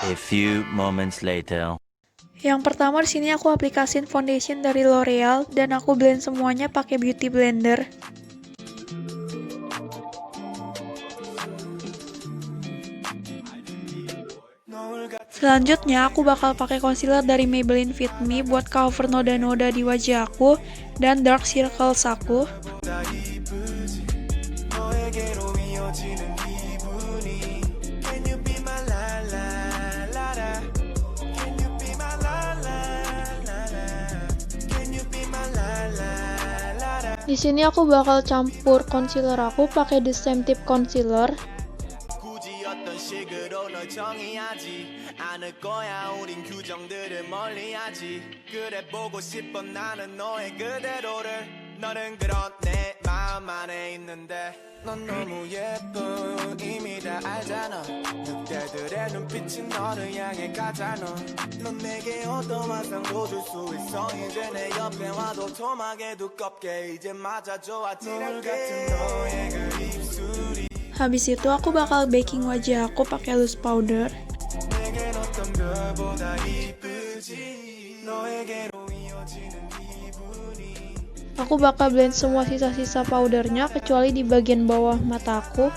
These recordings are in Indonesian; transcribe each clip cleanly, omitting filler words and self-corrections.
A few moments later. Yang pertama di sini aku aplikasiin foundation dari L'Oreal dan aku blend semuanya pakai beauty blender. Selanjutnya aku bakal pakai concealer dari Maybelline Fit Me buat cover noda-noda di wajah aku dan dark circles aku. Di sini aku bakal campur concealer aku pakai The Same Tip Concealer. 넌 너무 예뻐 이미 다 알잖아 늑대들의 눈빛이 너를 향해 가잖아 넌 내게 어떤 환상도 줄 수 있어 이제 내 옆에 와도 토막에 두껍게 이제 맞아줘 아찔하게 같은 너의 그 입술이 Habis itu aku bakal baking wajah aku pakai loose powder. 내겐 어떤 별보다 이쁘지 너에게로 이어지는 기분이 Aku bakal blend semua sisa-sisa powdernya kecuali di bagian bawah mataku.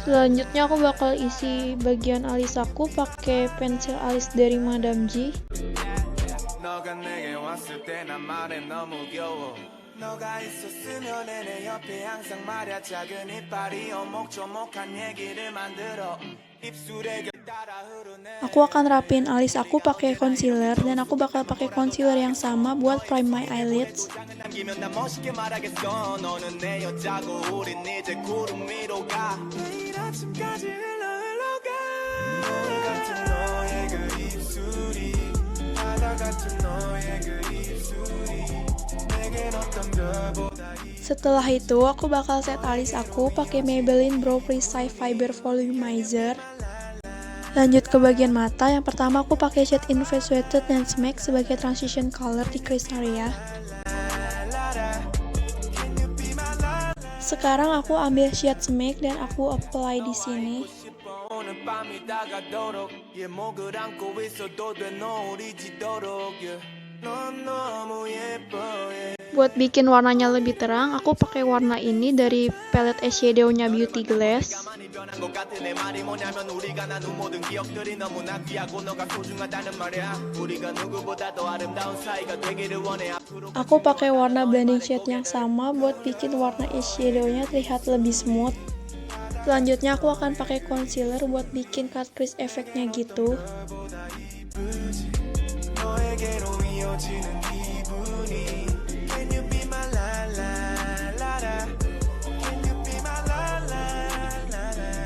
Selanjutnya aku bakal isi bagian alis aku pakai pensil alis dari Madame G. 너가 내게 왔을 때 난 말해 너무 겨워 너가 있었으면 내 옆에 항상 말야 작은 이빨이 오목조목한 얘기를 만들어 입술에 따라 흐르네 Aku akan rapin alis aku pakai concealer dan aku bakal pakai concealer yang sama buat prime my eyelids. 남기면 난 멋있게 말하겠어 너는 내 여자고 우린 이제 구름 위로 가 내일 아침까지 흘러가 너 같은 너의 그 입술이 바다 같은 너의 그 입술이 내겐 어떤 별보다 Setelah itu aku bakal set alis aku pakai Maybelline Brow Precise Fiber Volumizer. Lanjut ke bagian mata, yang pertama aku pakai shade Infatuated dan Smack sebagai transition color di crease area. Sekarang aku ambil shade Smack dan aku apply di sini. 오늘 밤이 다가도록 목을 안고 있어도 돼 노을이 지도록 넌 너무 예뻐 Buat bikin warnanya lebih terang, aku pakai warna ini dari palette eyeshadow-nya Beauty Glass. 많이 변한 것 같은 내 말이 뭐냐면 우리가 나눈 모든 기억들이 너무나 귀하고 너가 소중하다는 말이야 우리가 누구보다도 아름다운 사이가 되기를 원해 앞으로 Aku pakai warna blending shade yang sama buat bikin warna eyeshadow-nya terlihat lebih smooth. Selanjutnya aku akan pakai concealer buat bikin cut crease efeknya gitu. 너에게로 이어지는 기분이 Can you be my la la la la Can you be my la la la la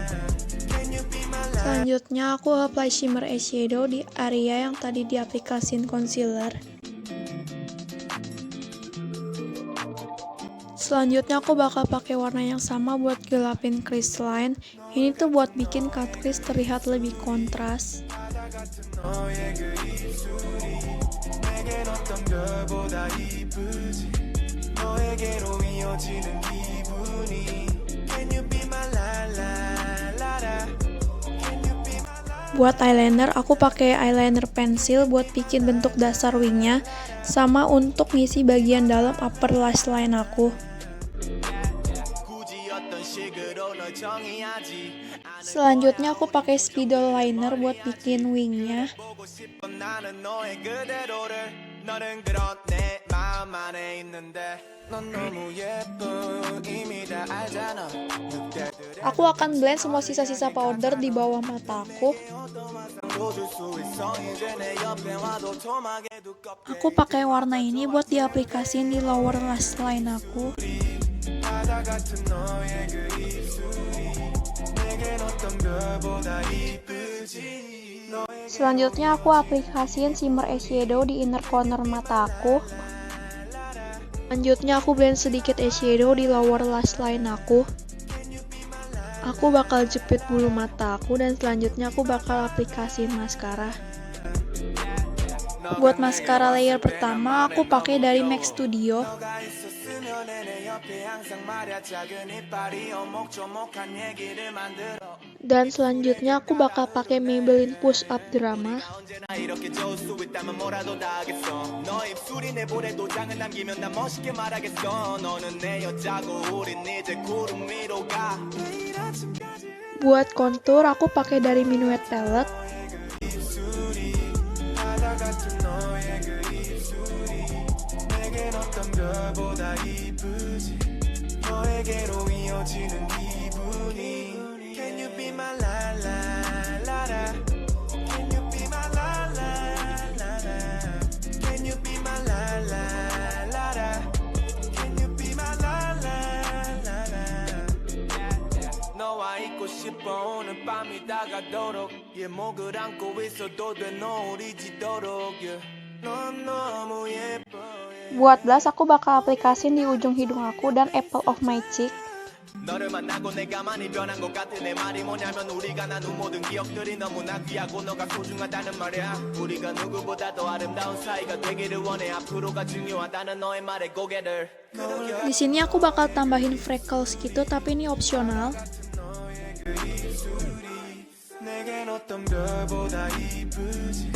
Can you be my la Selanjutnya aku apply shimmer eyeshadow di area yang tadi diaplikasin concealer. Selanjutnya aku bakal pakai warna yang sama buat gelapin crease line. Ini tuh buat bikin cut crease terlihat lebih kontras. 너의 그 입술이 내겐 어떤 별보다 이쁘지 너에게로 이어지는 기분이 Can you be my la la la la Can you be my la Buat eyeliner, aku pakai eyeliner pensil buat bikin bentuk dasar wingnya, sama untuk ngisi bagian dalam upper lash line aku. 굳이 어떤 식으로 널 정의하지 Selanjutnya aku pakai spidol liner buat bikin wingnya. 보고 싶어 나는 너의 그대로를 너는 그런 내 마음 안에 있는데 넌 너무 예뻐 이미 다 알잖아 늑대들의 Aku akan blend semua sisa-sisa powder di bawah mata aku. 어떤 환상도 줄 수 있어 이제 내 옆에 와도 토막에 두껍게 Aku pakai warna ini 부at diaplikasiin di lower lash line aku. 바다 같은 너의 그 입술이 내겐 어떤 별보다 이쁘지 너의 Selanjutnya aku aplikasiin shimmer eyeshadow di inner corner mata aku. Selanjutnya aku blend sedikit eyeshadow di lower lash line aku. Aku bakal jepit bulu mata aku dan selanjutnya aku bakal aplikasiin maskara. Buat maskara layer pertama aku pakai dari MAC Studio. 너가 있었으면 1년 내내 옆에 항상 말야 작은 이빨이 오목조목한 얘기를 만들어 Dan selanjutnya aku bakal pakai Maybelline Push Up Drama. 언제나 이렇게 좋을 수 있다면 뭐라도 다 하겠어 너 입술이 내 볼에 도장을 남기면 난 멋있게 말하겠어 너는 내 여자고 우린 이제 구름 위로 가 매일 아침까지 Buat kontur, aku pakai dari Minuet Palette. 입술이 바다 같은 너의 그 입술이 내겐 어떤 별보다 이쁘지 너에게로 이어지는 기분이 Can you be my la la la la Can you be my la la la la Can you be my la la la la Can you be my la la la la 너와 있고 싶어 오늘 밤이 다가도록 목을 안고 있어도 돼 노을이 지도록 넌 너무 예뻐 Buat blush, aku bakal aplikasiin di ujung hidung aku dan apple of my cheek. 너를 만나고 내가 많이 변한 것 같아 내 말이 뭐냐면 우리가 나눈 모든 기억들이 너무나 귀하고 너가 소중하다는 말이야 우리가 누구보다도 아름다운 사이가 되기를 원해 앞으로가 중요하다는 너의 말에 고개를 Di sini aku bakal tambahin freckles gitu, tapi ini opsional. 내겐 어떤 별보다 이쁘지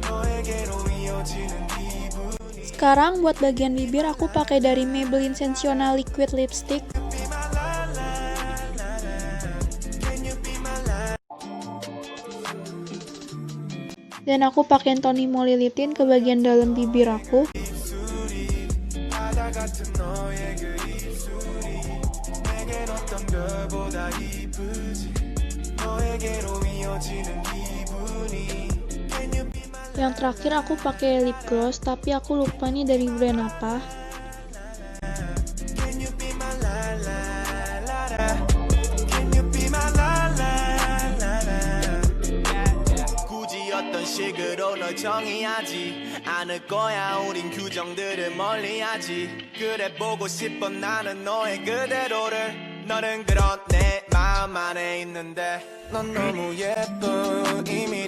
너에게로 이어지는 기분 Sekarang buat bagian bibir aku pakai dari Maybelline Sensational Liquid Lipstick. Dan aku pakein Tony Moly Lip Tint ke bagian dalam bibir aku. 바다 같은 너의 그 입술이 내겐 어떤 별보다 이쁘지 너에게로 이어지는 기분이 Can you be my Yang terakhir aku pakai lip gloss, tapi aku lupa nih dari brand apa. Can you be my la la la la Can you be my la la la la 굳이 어떤 식으로 널 정의하지 않을 거야 우린 규정들을 멀리하지 그래 보고 싶어 나는 너의 그대로를 너는 그런 내 마음 안에 있는데 넌 너무 예뻐 이미